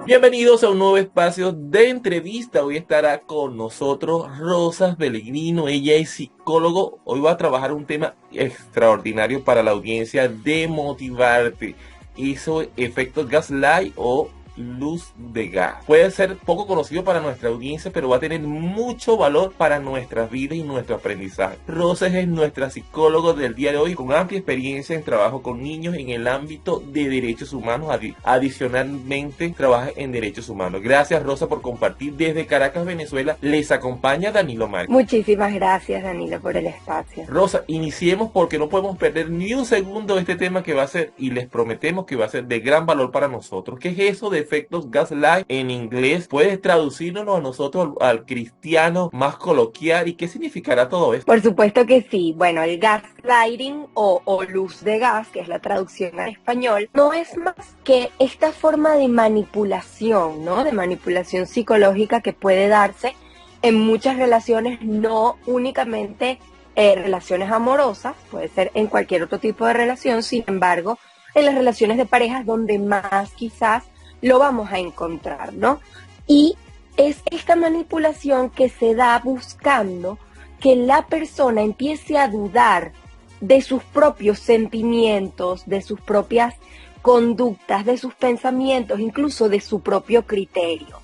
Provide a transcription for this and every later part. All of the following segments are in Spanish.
Bienvenidos a un nuevo espacio de entrevista. Hoy estará con nosotros Rosa Pellegrino. Ella es psicólogo. Hoy va a trabajar un tema extraordinario para la audiencia de motivarte. Hizo efectos gaslight o luz de gas. Puede ser poco conocido para nuestra audiencia, pero va a tener mucho valor para nuestras vidas y nuestro aprendizaje. Rosa es nuestra psicóloga del día de hoy, con amplia experiencia en trabajo con niños en el ámbito de derechos humanos. Adicionalmente, trabaja en derechos humanos. Gracias, Rosa, por compartir. Desde Caracas, Venezuela, les acompaña Danilo Márquez. Muchísimas gracias, Danilo, por el espacio. Rosa, iniciemos porque no podemos perder ni un segundo de este tema que va a ser, y les prometemos que va a ser de gran valor para nosotros. ¿Qué es eso de efectos gaslight en inglés? ¿Puedes traducirnos a nosotros, al cristiano más coloquial, y qué significará todo esto? Por supuesto que sí. Bueno, el gaslighting o luz de gas, que es la traducción al español, no es más que esta forma de manipulación, ¿no? De manipulación psicológica que puede darse en muchas relaciones, no únicamente relaciones amorosas, puede ser en cualquier otro tipo de relación. Sin embargo, en las relaciones de parejas donde más quizás lo vamos a encontrar, ¿no? Y es esta manipulación que se da buscando que la persona empiece a dudar de sus propios sentimientos, de sus propias conductas, de sus pensamientos, incluso de su propio criterio.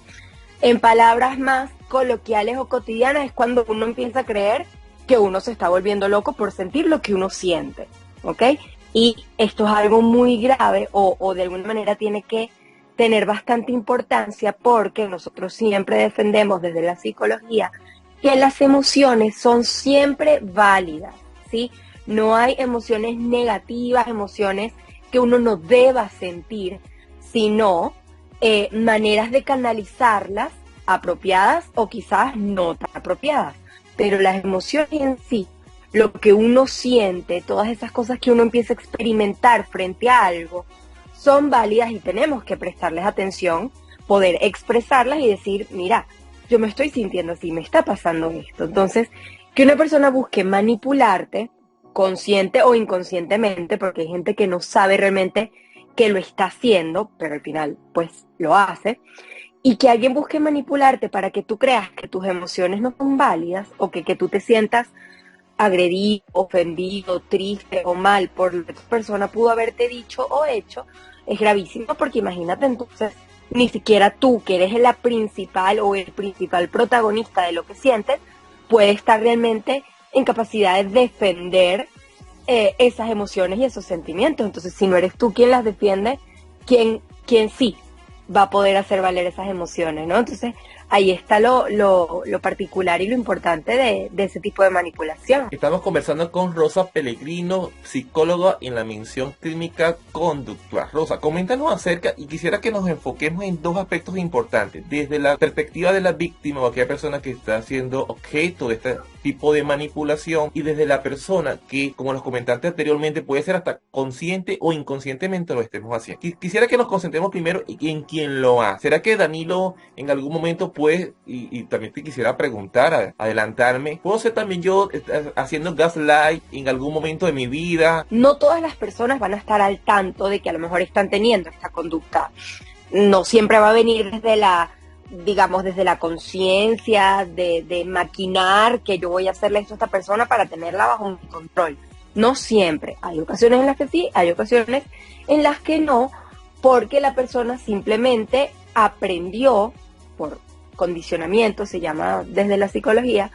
En palabras más coloquiales o cotidianas, es cuando uno empieza a creer que uno se está volviendo loco por sentir lo que uno siente, ¿ok? Y esto es algo muy grave o de alguna manera tiene que tener bastante importancia, porque nosotros siempre defendemos desde la psicología que las emociones son siempre válidas, ¿sí? No hay emociones negativas, emociones que uno no deba sentir, sino maneras de canalizarlas apropiadas o quizás no tan apropiadas. Pero las emociones en sí, lo que uno siente, todas esas cosas que uno empieza a experimentar frente a algo, son válidas y tenemos que prestarles atención, poder expresarlas y decir, mira, yo me estoy sintiendo así, me está pasando esto. Entonces, que una persona busque manipularte, consciente o inconscientemente, porque hay gente que no sabe realmente que lo está haciendo, pero al final, pues, lo hace, y que alguien busque manipularte para que tú creas que tus emociones no son válidas o que tú te sientas agredido, ofendido, triste o mal por lo que tu persona pudo haberte dicho o hecho, es gravísimo, porque imagínate entonces, ni siquiera tú, que eres la principal o el principal protagonista de lo que sientes, puede estar realmente en capacidad de defender esas emociones y esos sentimientos. Entonces, si no eres tú quien las defiende, ¿quién sí va a poder hacer valer esas emociones, ¿no? Entonces, ahí está lo particular y lo importante de ese tipo de manipulación. Estamos conversando con Rosa Pellegrino, psicóloga en la mención clínica conductual. Rosa, coméntanos acerca, y quisiera que nos enfoquemos en dos aspectos importantes. Desde la perspectiva de la víctima o aquella persona que está siendo objeto de este tipo de manipulación, y desde la persona que, como los comentaste anteriormente, puede ser hasta consciente o inconscientemente lo estemos haciendo. Quisiera que nos concentremos primero en quien lo hace. ¿Será que Danilo en algún momento puede, y también te quisiera preguntar, adelantarme, ¿puedo ser también yo haciendo gaslight en algún momento de mi vida? No todas las personas van a estar al tanto de que a lo mejor están teniendo esta conducta. No siempre va a venir desde desde la conciencia de maquinar que yo voy a hacerle esto a esta persona para tenerla bajo mi control. No siempre. Hay ocasiones en las que sí, hay ocasiones en las que no, porque la persona simplemente aprendió por condicionamiento, se llama desde la psicología,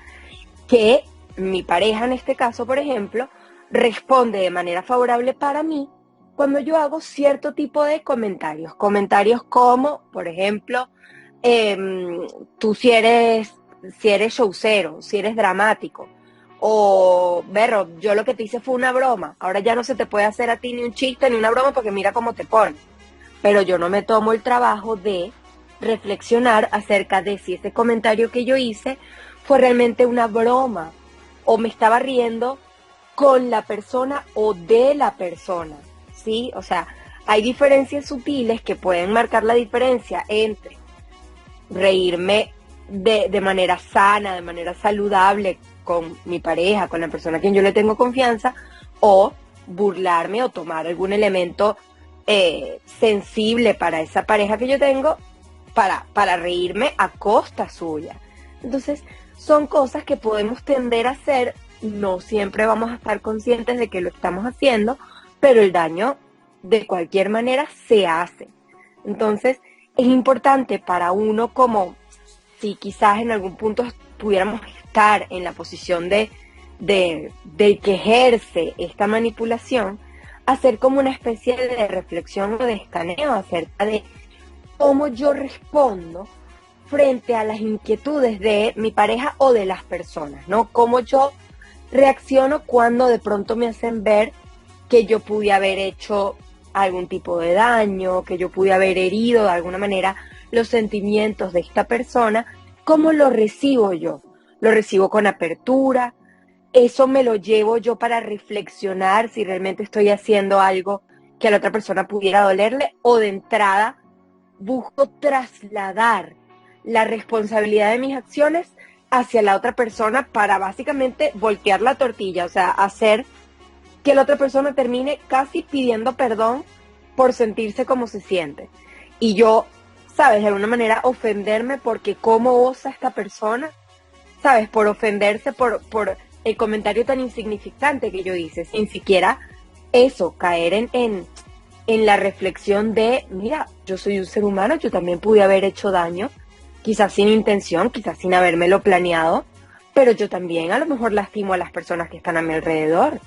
que mi pareja en este caso, por ejemplo, responde de manera favorable para mí cuando yo hago cierto tipo de comentarios. Comentarios como, por ejemplo, tú si eres showcero, si eres dramático, o, Berro, yo lo que te hice fue una broma, ahora ya no se te puede hacer a ti ni un chiste ni una broma porque mira cómo te pones. Pero yo no me tomo el trabajo de reflexionar acerca de si ese comentario que yo hice fue realmente una broma o me estaba riendo con la persona o de la persona, ¿sí? O sea, hay diferencias sutiles que pueden marcar la diferencia entre reírme de manera sana, de manera saludable con mi pareja, con la persona a quien yo le tengo confianza, o burlarme o tomar algún elemento sensible para esa pareja que yo tengo para reírme a costa suya. Entonces, son cosas que podemos tender a hacer, no siempre vamos a estar conscientes de que lo estamos haciendo, pero el daño de cualquier manera se hace. Entonces, es importante para uno, como si quizás en algún punto pudiéramos estar en la posición de que ejerce esta manipulación, hacer como una especie de reflexión o de escaneo acerca de cómo yo respondo frente a las inquietudes de mi pareja o de las personas, ¿no? Cómo yo reacciono cuando de pronto me hacen ver que yo pude haber hecho algún tipo de daño, que yo pude haber herido de alguna manera los sentimientos de esta persona. ¿Cómo lo recibo yo? ¿Lo recibo con apertura? ¿Eso me lo llevo yo para reflexionar si realmente estoy haciendo algo que a la otra persona pudiera dolerle? ¿O de entrada busco trasladar la responsabilidad de mis acciones hacia la otra persona para básicamente voltear la tortilla? O sea, hacer que la otra persona termine casi pidiendo perdón por sentirse como se siente. Y yo, ¿sabes? De alguna manera ofenderme porque cómo osa esta persona, ¿sabes? Por ofenderse por el comentario tan insignificante que yo hice, sin siquiera eso, caer en la reflexión de, mira, yo soy un ser humano, yo también pude haber hecho daño, quizás sin intención, quizás sin habérmelo planeado, pero yo también a lo mejor lastimo a las personas que están a mi alrededor.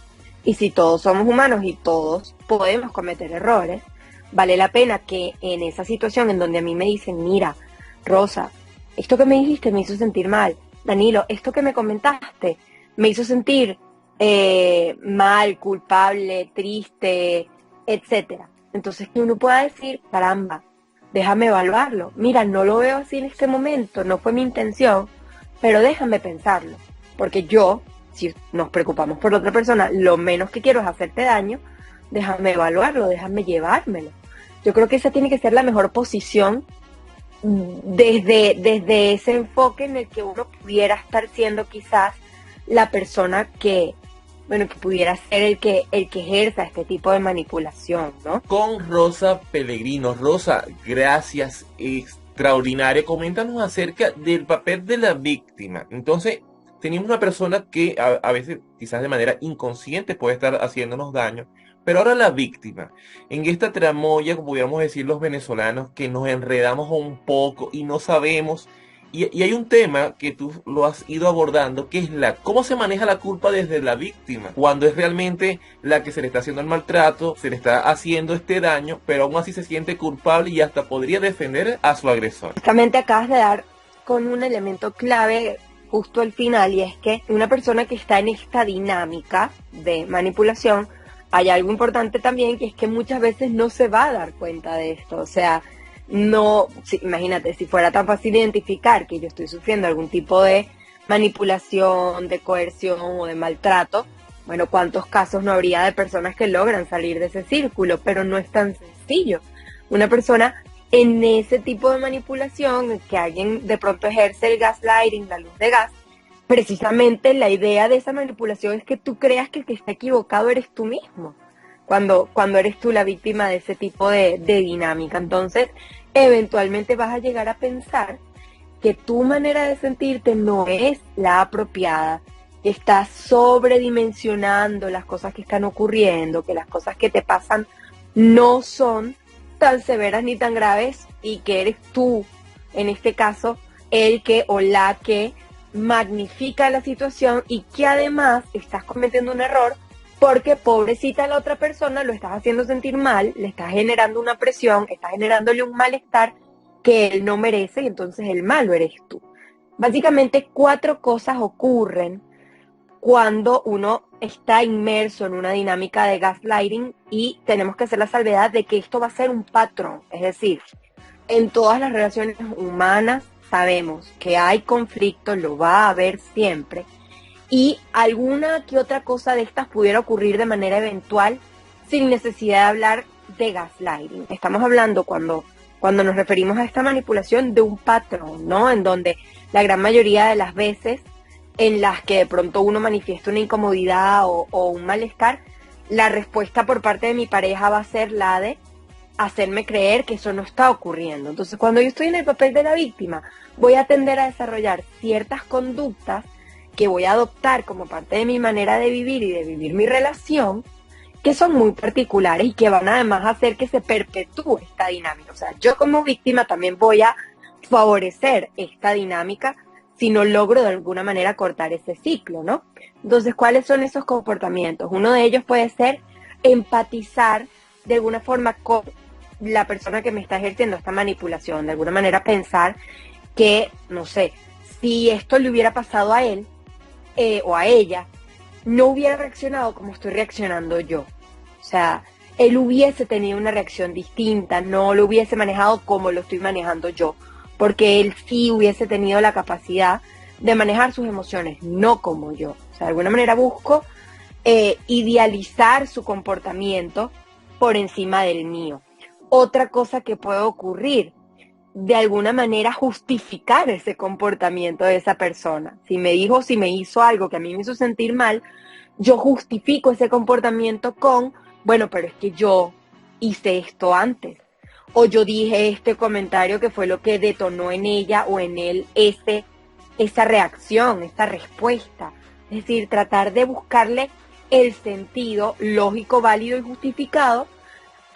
Y si todos somos humanos y todos podemos cometer errores, vale la pena que en esa situación en donde a mí me dicen, mira, Rosa, esto que me dijiste me hizo sentir mal. Danilo, esto que me comentaste me hizo sentir mal, culpable, triste, etcétera. Entonces que uno pueda decir, caramba, déjame evaluarlo. Mira, no lo veo así en este momento, no fue mi intención, pero déjame pensarlo. Porque yo, si nos preocupamos por la otra persona, lo menos que quiero es hacerte daño, déjame evaluarlo, déjame llevármelo. Yo creo que esa tiene que ser la mejor posición desde ese enfoque en el que uno pudiera estar siendo quizás la persona que, bueno, que pudiera ser el que ejerza este tipo de manipulación, ¿no? Con Rosa Pellegrino. Rosa, gracias, extraordinario. Coméntanos acerca del papel de la víctima. Entonces, tenemos una persona que a veces, quizás de manera inconsciente, puede estar haciéndonos daño, pero ahora la víctima. En esta tramoya, como pudiéramos decir los venezolanos, que nos enredamos un poco y no sabemos. Y hay un tema que tú lo has ido abordando, que es cómo se maneja la culpa desde la víctima, cuando es realmente la que se le está haciendo el maltrato, se le está haciendo este daño, pero aún así se siente culpable y hasta podría defender a su agresor. Justamente acabas de dar con un elemento clave justo al final, y es que una persona que está en esta dinámica de manipulación, hay algo importante también, que es que muchas veces no se va a dar cuenta de esto. O sea, no, imagínate, si fuera tan fácil identificar que yo estoy sufriendo algún tipo de manipulación, de coerción o de maltrato, bueno, ¿cuántos casos no habría de personas que logran salir de ese círculo? Pero no es tan sencillo. Una persona en ese tipo de manipulación, que alguien de pronto ejerce el gaslighting, la luz de gas, precisamente la idea de esa manipulación es que tú creas que el que está equivocado eres tú mismo, cuando eres tú la víctima de ese tipo de dinámica. Entonces, eventualmente vas a llegar a pensar que tu manera de sentirte no es la apropiada, que estás sobredimensionando las cosas que están ocurriendo, que las cosas que te pasan no son tan severas ni tan graves, y que eres tú, en este caso, el que o la que magnifica la situación, y que además estás cometiendo un error porque pobrecita la otra persona lo estás haciendo sentir mal, le estás generando una presión, estás generándole un malestar que él no merece, y entonces el malo eres tú. Básicamente 4 cosas ocurren cuando uno está inmerso en una dinámica de gaslighting, y tenemos que hacer la salvedad de que esto va a ser un patrón. Es decir, en todas las relaciones humanas sabemos que hay conflicto, lo va a haber siempre, y alguna que otra cosa de estas pudiera ocurrir de manera eventual sin necesidad de hablar de gaslighting. Estamos hablando, cuando nos referimos a esta manipulación, de un patrón, ¿no? En donde la gran mayoría de las veces en las que de pronto uno manifiesta una incomodidad o un malestar, la respuesta por parte de mi pareja va a ser la de hacerme creer que eso no está ocurriendo. Entonces, cuando yo estoy en el papel de la víctima, voy a tender a desarrollar ciertas conductas que voy a adoptar como parte de mi manera de vivir y de vivir mi relación, que son muy particulares y que van además a hacer que se perpetúe esta dinámica. O sea, yo como víctima también voy a favorecer esta dinámica si no logro de alguna manera cortar ese ciclo, ¿no? Entonces, ¿cuáles son esos comportamientos? Uno de ellos puede ser empatizar de alguna forma con la persona que me está ejerciendo esta manipulación, de alguna manera pensar que, no sé, si esto le hubiera pasado a él o a ella, no hubiera reaccionado como estoy reaccionando yo. O sea, él hubiese tenido una reacción distinta, no lo hubiese manejado como lo estoy manejando yo, porque él sí hubiese tenido la capacidad de manejar sus emociones, no como yo. O sea, de alguna manera busco idealizar su comportamiento por encima del mío. Otra cosa que puede ocurrir, de alguna manera justificar ese comportamiento de esa persona. Si me dijo, si me hizo algo que a mí me hizo sentir mal, yo justifico ese comportamiento con, bueno, pero es que yo hice esto antes. O yo dije este comentario que fue lo que detonó en ella o en él esa reacción, esa respuesta. Es decir, tratar de buscarle el sentido lógico, válido y justificado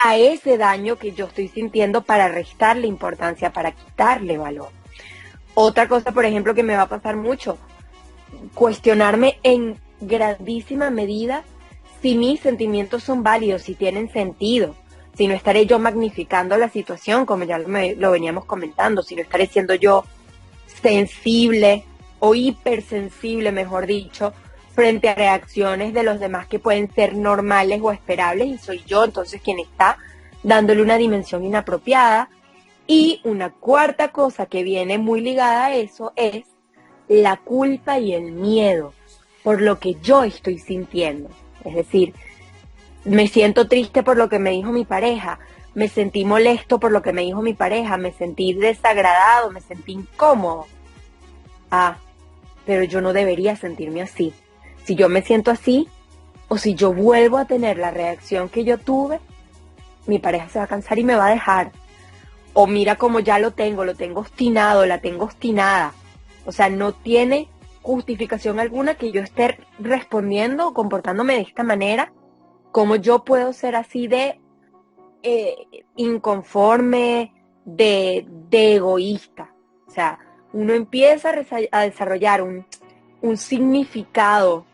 a ese daño que yo estoy sintiendo para restarle importancia, para quitarle valor. Otra cosa, por ejemplo, que me va a pasar mucho, cuestionarme en grandísima medida si mis sentimientos son válidos, si tienen sentido, si no estaré yo magnificando la situación, como ya lo veníamos comentando, si no estaré siendo yo sensible o hipersensible, mejor dicho, frente a reacciones de los demás que pueden ser normales o esperables, y soy yo entonces quien está dándole una dimensión inapropiada. Y una cuarta cosa que viene muy ligada a eso es la culpa y el miedo por lo que yo estoy sintiendo. Es decir, me siento triste por lo que me dijo mi pareja, me sentí molesto por lo que me dijo mi pareja, me sentí desagradado, me sentí incómodo. Ah, pero yo no debería sentirme así. Si yo me siento así, o si yo vuelvo a tener la reacción que yo tuve, mi pareja se va a cansar y me va a dejar. O mira como ya lo tengo obstinado, la tengo obstinada. O sea, no tiene justificación alguna que yo esté respondiendo o comportándome de esta manera. ¿Cómo yo puedo ser así de inconforme, de egoísta? O sea, uno empieza a desarrollar un significado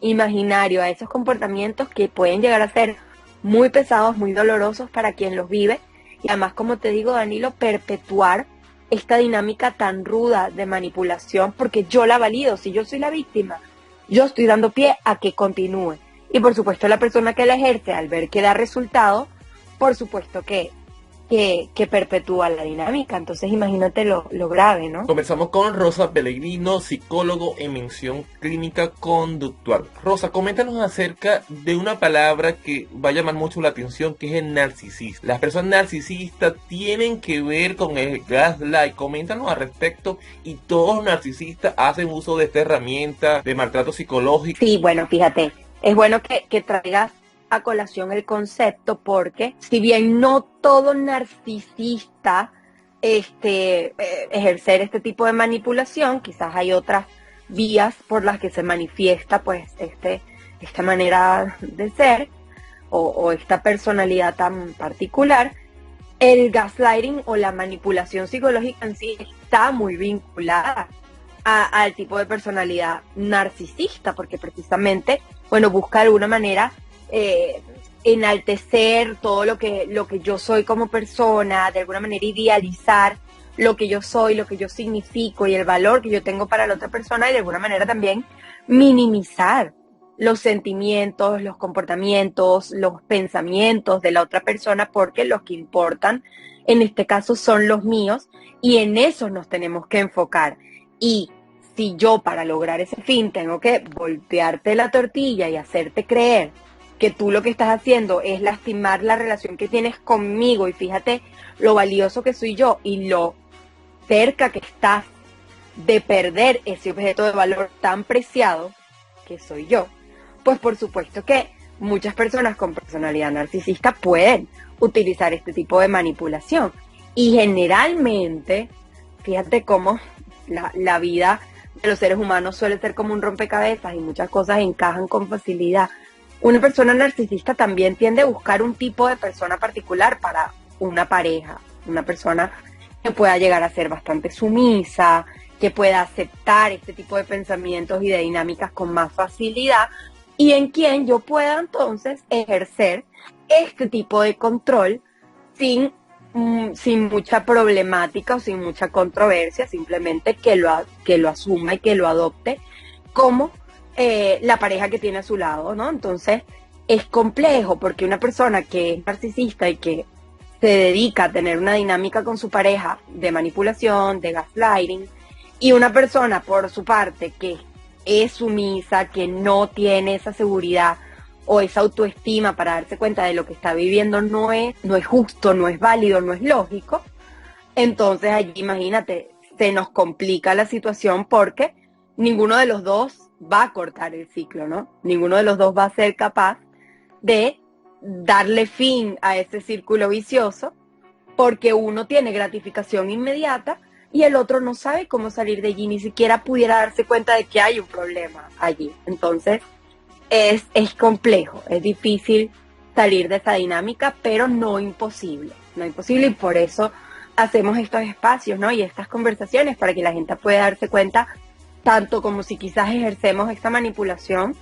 imaginario a esos comportamientos que pueden llegar a ser muy pesados, muy dolorosos para quien los vive, y además, como te digo, Danilo, perpetuar esta dinámica tan ruda de manipulación, porque yo la valido. Si yo soy la víctima, yo estoy dando pie a que continúe, y por supuesto la persona que la ejerce, al ver que da resultado, por supuesto que perpetúa la dinámica. Entonces imagínate lo grave, ¿no? Comenzamos con Rosa Pellegrino, psicólogo en mención clínica conductual. Rosa, coméntanos acerca de una palabra que va a llamar mucho la atención, que es el narcisista. Las personas narcisistas tienen que ver con el gaslight. Coméntanos al respecto, y todos los narcisistas hacen uso de esta herramienta de maltrato psicológico. Sí, bueno, fíjate, es bueno que traigas a colación el concepto, porque si bien no todo narcisista ejercer este tipo de manipulación, quizás hay otras vías por las que se manifiesta pues esta manera de ser o esta personalidad tan particular. El gaslighting o la manipulación psicológica en sí está muy vinculada al tipo de personalidad narcisista, porque precisamente, bueno, busca de alguna manera enaltecer todo lo que yo soy como persona, de alguna manera idealizar lo que yo soy, lo que yo significo y el valor que yo tengo para la otra persona, y de alguna manera también minimizar los sentimientos, los comportamientos, los pensamientos de la otra persona, porque los que importan en este caso son los míos, y en eso nos tenemos que enfocar. Y si yo, para lograr ese fin, tengo que voltearte la tortilla y hacerte creer que tú lo que estás haciendo es lastimar la relación que tienes conmigo, y fíjate lo valioso que soy yo y lo cerca que estás de perder ese objeto de valor tan preciado que soy yo, pues por supuesto que muchas personas con personalidad narcisista pueden utilizar este tipo de manipulación. Y generalmente, fíjate cómo la vida de los seres humanos suele ser como un rompecabezas y muchas cosas encajan con facilidad. Una persona narcisista también tiende a buscar un tipo de persona particular para una pareja, una persona que pueda llegar a ser bastante sumisa, que pueda aceptar este tipo de pensamientos y de dinámicas con más facilidad, y en quien yo pueda entonces ejercer este tipo de control sin mucha problemática o sin mucha controversia, simplemente que lo asuma y que lo adopte como la pareja que tiene a su lado, ¿no? Entonces es complejo porque una persona que es narcisista y que se dedica a tener una dinámica con su pareja de manipulación, de gaslighting, y una persona por su parte que es sumisa, que no tiene esa seguridad o esa autoestima para darse cuenta de lo que está viviendo no es justo, no es válido, no es lógico, entonces allí imagínate, se nos complica la situación porque ninguno de los dos va a cortar el ciclo, ¿no? Ninguno de los dos va a ser capaz de darle fin a ese círculo vicioso porque uno tiene gratificación inmediata y el otro no sabe cómo salir de allí, ni siquiera pudiera darse cuenta de que hay un problema allí. Entonces es complejo, es difícil salir de esa dinámica, pero no imposible, y por eso hacemos estos espacios, ¿no? Y estas conversaciones para que la gente pueda darse cuenta tanto como si quizás ejercemos esta manipulación,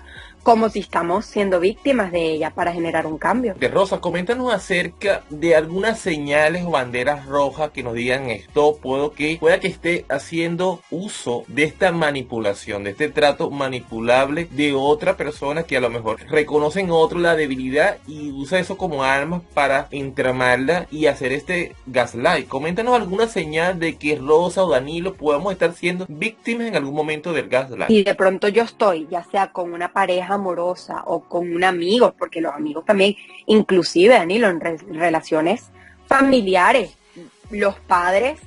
como si estamos siendo víctimas de ella para generar un cambio. De Rosa, coméntanos acerca de algunas señales o banderas rojas que nos digan esto, pueda que esté haciendo uso de esta manipulación, de este trato manipulable de otra persona que a lo mejor reconoce en otro la debilidad y usa eso como armas para entramarla y hacer este gaslight. Coméntanos alguna señal de que Rosa o Danilo podamos estar siendo víctimas en algún momento del gaslight. Y de pronto yo estoy, ya sea con una pareja amorosa o con un amigo, porque los amigos también, inclusive, Danilo, en relaciones familiares, los padres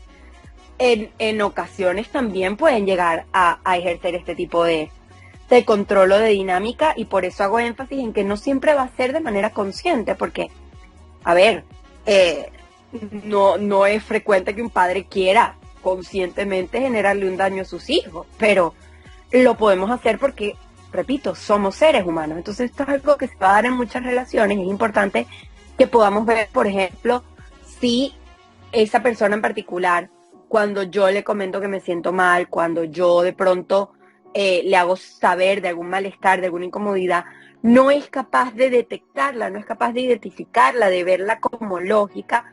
en ocasiones también pueden llegar a ejercer este tipo de control o de dinámica, y por eso hago énfasis en que no siempre va a ser de manera consciente, porque, a ver, no es frecuente que un padre quiera conscientemente generarle un daño a sus hijos, pero lo podemos hacer porque, repito, somos seres humanos. Entonces esto es algo que se va a dar en muchas relaciones. Es importante que podamos ver, por ejemplo, si esa persona en particular, cuando yo le comento que me siento mal, cuando yo de pronto le hago saber de algún malestar, de alguna incomodidad, no es capaz de detectarla, no es capaz de identificarla, de verla como lógica,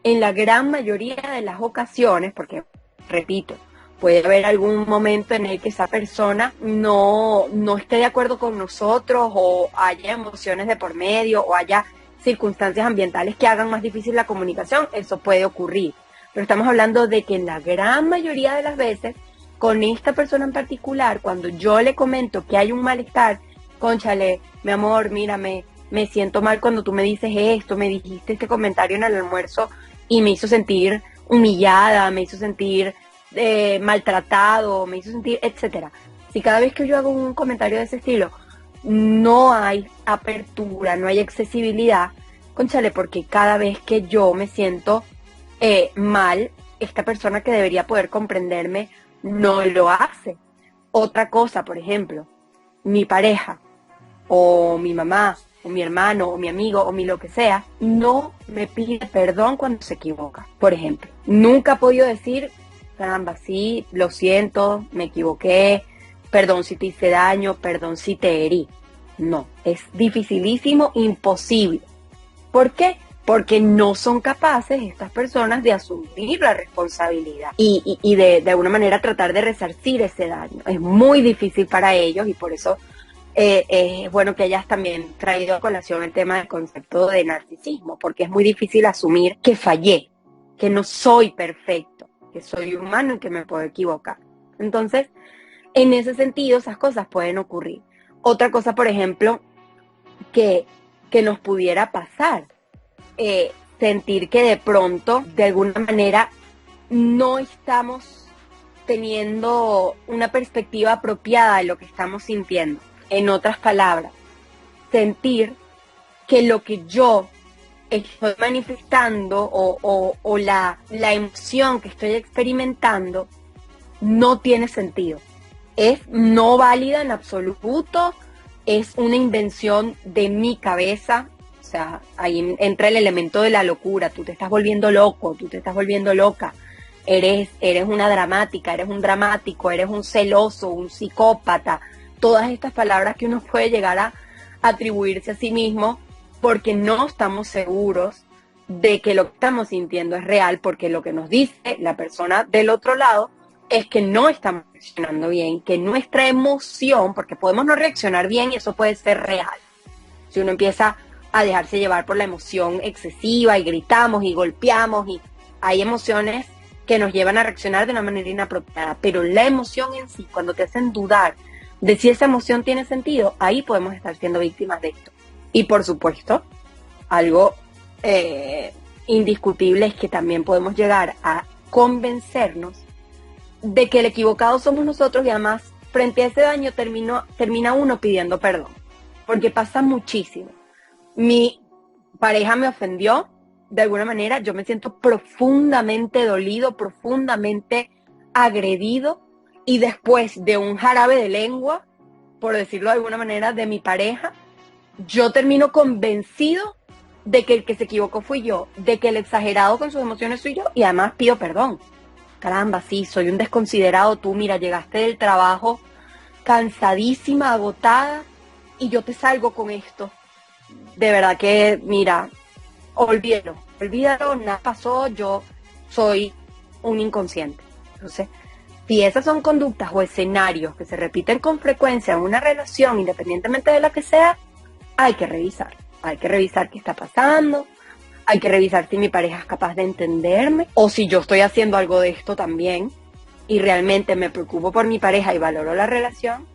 en la gran mayoría de las ocasiones, porque, repito, puede haber algún momento en el que esa persona no esté de acuerdo con nosotros, o haya emociones de por medio, o haya circunstancias ambientales que hagan más difícil la comunicación. Eso puede ocurrir. Pero estamos hablando de que en la gran mayoría de las veces, con esta persona en particular, cuando yo le comento que hay un malestar, cónchale, mi amor, mírame, me siento mal cuando tú me dices esto, me dijiste este comentario en el almuerzo y me hizo sentir humillada, me hizo sentir maltratado, me hizo sentir, etcétera. Si cada vez que yo hago un comentario de ese estilo no hay apertura, no hay accesibilidad, cónchale, porque cada vez que yo me siento mal, esta persona que debería poder comprenderme no lo hace. Otra cosa, por ejemplo, mi pareja o mi mamá o mi hermano o mi amigo o mi lo que sea no me pide perdón cuando se equivoca, por ejemplo. Nunca ha podido decir, caramba, sí, lo siento, me equivoqué, perdón si te hice daño, perdón si te herí. No, es dificilísimo, imposible. ¿Por qué? Porque no son capaces estas personas de asumir la responsabilidad y de alguna manera tratar de resarcir ese daño. Es muy difícil para ellos, y por eso es bueno que hayas también traído a colación el tema del concepto de narcisismo, porque es muy difícil asumir que fallé, que no soy perfecto, que soy humano y que me puedo equivocar. Entonces, en ese sentido, esas cosas pueden ocurrir. Otra cosa, por ejemplo, que nos pudiera pasar, sentir que de pronto, de alguna manera, no estamos teniendo una perspectiva apropiada de lo que estamos sintiendo. En otras palabras, sentir que lo que yo estoy manifestando o la emoción que estoy experimentando no tiene sentido. Es no válida en absoluto, es una invención de mi cabeza. O sea, ahí entra el elemento de la locura. Tú te estás volviendo loco, tú te estás volviendo loca. Eres una dramática, eres un dramático, eres un celoso, un psicópata. Todas estas palabras que uno puede llegar a atribuirse a sí mismo porque no estamos seguros de que lo que estamos sintiendo es real, porque lo que nos dice la persona del otro lado es que no estamos reaccionando bien, que nuestra emoción, porque podemos no reaccionar bien y eso puede ser real. Si uno empieza a dejarse llevar por la emoción excesiva y gritamos y golpeamos y hay emociones que nos llevan a reaccionar de una manera inapropiada, pero la emoción en sí, cuando te hacen dudar de si esa emoción tiene sentido, ahí podemos estar siendo víctimas de esto. Y por supuesto, algo indiscutible es que también podemos llegar a convencernos de que el equivocado somos nosotros y además frente a ese daño termina uno pidiendo perdón, porque pasa muchísimo. Mi pareja me ofendió, de alguna manera yo me siento profundamente dolido, profundamente agredido, y después de un jarabe de lengua, por decirlo de alguna manera, de mi pareja, yo termino convencido de que el que se equivocó fui yo, de que el exagerado con sus emociones soy yo, y además pido perdón. Caramba, sí, soy un desconsiderado, tú, mira, llegaste del trabajo cansadísima, agotada, y yo te salgo con esto. De verdad que, mira, olvídalo, nada pasó, yo soy un inconsciente. Entonces, si esas son conductas o escenarios que se repiten con frecuencia en una relación, independientemente de la que sea, hay que revisar qué está pasando, hay que revisar si mi pareja es capaz de entenderme o si yo estoy haciendo algo de esto también y realmente me preocupo por mi pareja y valoro la relación.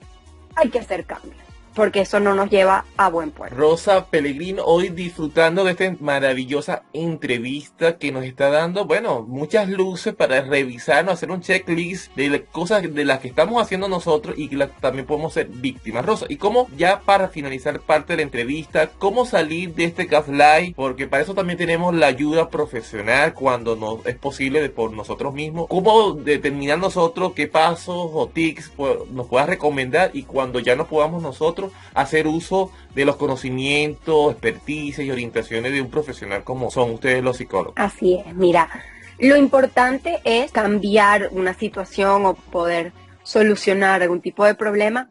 Hay que hacer cambios, porque eso no nos lleva a buen puerto. Rosa Pellegrino, hoy disfrutando de esta maravillosa entrevista que nos está dando, bueno, muchas luces para revisarnos, hacer un checklist de las cosas de las que estamos haciendo nosotros y que también podemos ser víctimas. Rosa, y cómo, ya para finalizar parte de la entrevista, cómo salir de este gaslight, porque para eso también tenemos la ayuda profesional cuando no es posible por nosotros mismos. Cómo determinar nosotros qué pasos o tips nos puedas recomendar y cuando ya no podamos nosotros hacer uso de los conocimientos, experticias y orientaciones de un profesional como son ustedes los psicólogos. Así es, mira, lo importante es cambiar una situación o poder solucionar algún tipo de problema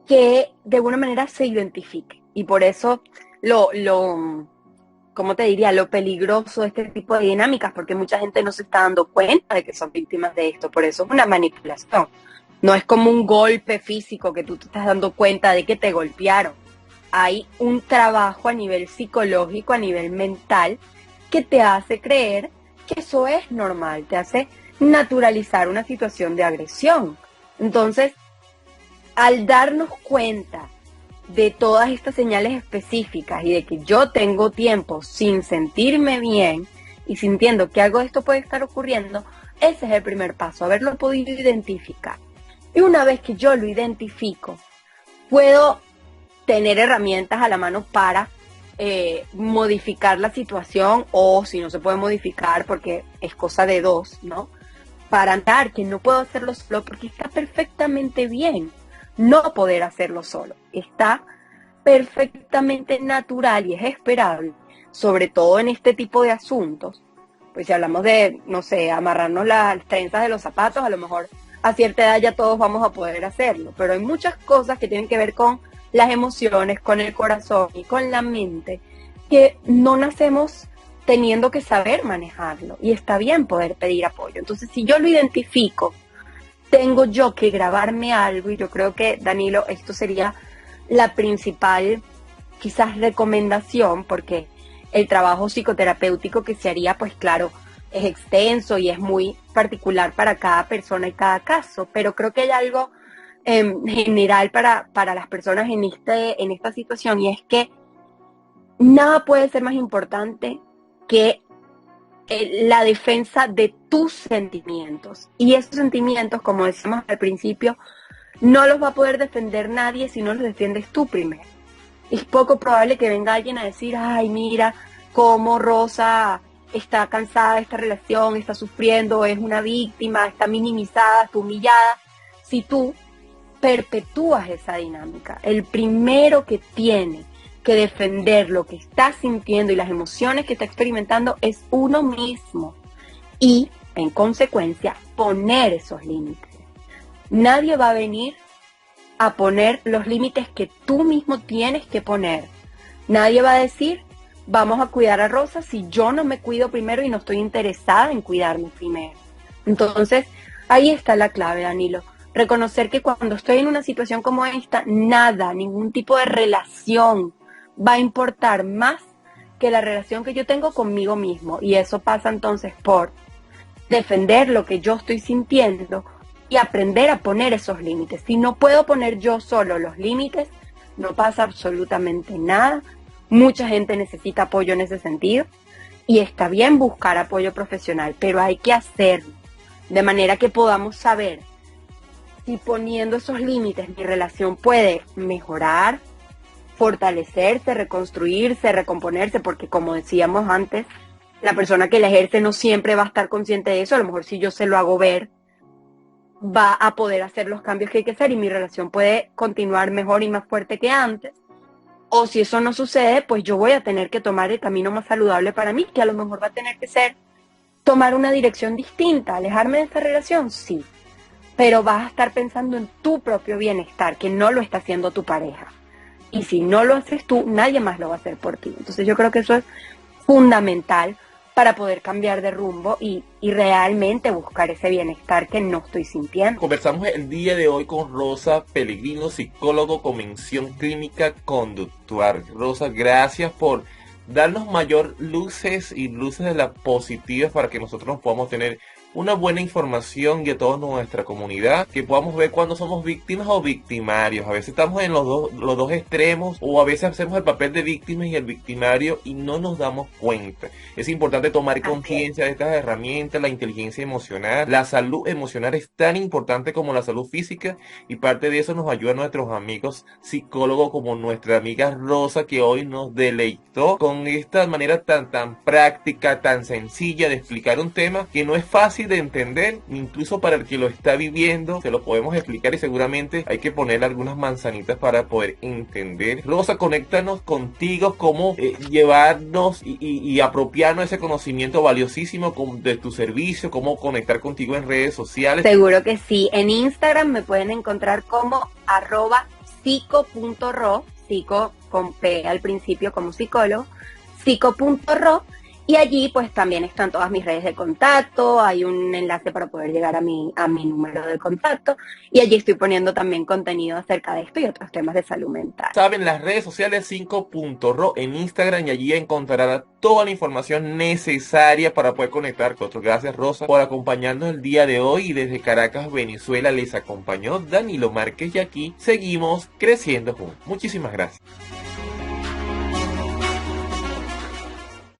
que de alguna manera se identifique. Y por eso ¿cómo te diría? Lo peligroso de este tipo de dinámicas, porque mucha gente no se está dando cuenta de que son víctimas de esto, por eso es una manipulación. No es como un golpe físico que tú te estás dando cuenta de que te golpearon. Hay un trabajo a nivel psicológico, a nivel mental, que te hace creer que eso es normal, te hace naturalizar una situación de agresión. Entonces, al darnos cuenta de todas estas señales específicas y de que yo tengo tiempo sin sentirme bien y sintiendo que algo de esto puede estar ocurriendo, ese es el primer paso, haberlo podido identificar. Y una vez que yo lo identifico, puedo tener herramientas a la mano para modificar la situación, o si no se puede modificar porque es cosa de dos, ¿no? Para andar, que no puedo hacerlo solo porque está perfectamente bien no poder hacerlo solo. Está perfectamente natural y es esperable, sobre todo en este tipo de asuntos. Pues si hablamos de, no sé, amarrarnos las trenzas de los zapatos, a lo mejor a cierta edad ya todos vamos a poder hacerlo, pero hay muchas cosas que tienen que ver con las emociones, con el corazón y con la mente, que no nacemos teniendo que saber manejarlo, y está bien poder pedir apoyo. Entonces, si yo lo identifico, tengo yo que grabarme algo, y yo creo que, Danilo, esto sería la principal, quizás, recomendación, porque el trabajo psicoterapéutico que se haría, pues claro, es extenso y es muy particular para cada persona y cada caso, pero creo que hay algo general para las personas en esta situación, y es que nada puede ser más importante que la defensa de tus sentimientos. Y esos sentimientos, como decíamos al principio, no los va a poder defender nadie si no los defiendes tú primero. Es poco probable que venga alguien a decir, ay, mira cómo Rosa está cansada de esta relación, está sufriendo, es una víctima, está minimizada, está humillada. Si tú perpetúas esa dinámica, el primero que tiene que defender lo que está sintiendo y las emociones que está experimentando es uno mismo. Y, en consecuencia, poner esos límites. Nadie va a venir a poner los límites que tú mismo tienes que poner. Nadie va a decir, vamos a cuidar a Rosa si yo no me cuido primero y no estoy interesada en cuidarme primero. Entonces, ahí está la clave, Danilo. Reconocer que cuando estoy en una situación como esta, nada, ningún tipo de relación va a importar más que la relación que yo tengo conmigo mismo. Y eso pasa entonces por defender lo que yo estoy sintiendo y aprender a poner esos límites. Si no puedo poner yo solo los límites, no pasa absolutamente nada. Mucha gente necesita apoyo en ese sentido y está bien buscar apoyo profesional, pero hay que hacerlo de manera que podamos saber si poniendo esos límites mi relación puede mejorar, fortalecerse, reconstruirse, recomponerse, porque como decíamos antes, la persona que la ejerce no siempre va a estar consciente de eso. A lo mejor si yo se lo hago ver, va a poder hacer los cambios que hay que hacer y mi relación puede continuar mejor y más fuerte que antes. O si eso no sucede, pues yo voy a tener que tomar el camino más saludable para mí, que a lo mejor va a tener que ser tomar una dirección distinta, alejarme de esta relación, sí. Pero vas a estar pensando en tu propio bienestar, que no lo está haciendo tu pareja. Y si no lo haces tú, nadie más lo va a hacer por ti. Entonces yo creo que eso es fundamental para poder cambiar de rumbo y realmente buscar ese bienestar que no estoy sintiendo. Conversamos el día de hoy con Rosa Pellegrino, psicólogo con mención clínica conductual. Rosa, gracias por darnos mayor luces y luces de las positivas para que nosotros podamos tener una buena información y a toda nuestra comunidad, que podamos ver cuando somos víctimas o victimarios. A veces estamos en los dos extremos, o a veces hacemos el papel de víctimas y el victimario y no nos damos cuenta. Es importante tomar conciencia de estas herramientas, la inteligencia emocional. La salud emocional es tan importante como la salud física y parte de eso nos ayuda nuestros amigos psicólogos como nuestra amiga Rosa, que hoy nos deleitó con esta manera tan práctica, tan sencilla de explicar un tema que no es fácil de entender, incluso para el que lo está viviendo, se lo podemos explicar y seguramente hay que ponerle algunas manzanitas para poder entender. Rosa, conéctanos contigo, cómo llevarnos y apropiarnos ese conocimiento valiosísimo de tu servicio, cómo conectar contigo en redes sociales. Seguro que sí. En Instagram me pueden encontrar como @psico.ro, psico con P al principio como psicólogo, psico.ro. Y allí pues también están todas mis redes de contacto, hay un enlace para poder llegar a mi número de contacto y allí estoy poniendo también contenido acerca de esto y otros temas de salud mental. Saben, las redes sociales 5.ro en Instagram y allí encontrarán toda la información necesaria para poder conectar con otros. Gracias, Rosa, por acompañarnos el día de hoy y desde Caracas, Venezuela les acompañó Danilo Márquez y aquí seguimos creciendo juntos. Muchísimas gracias.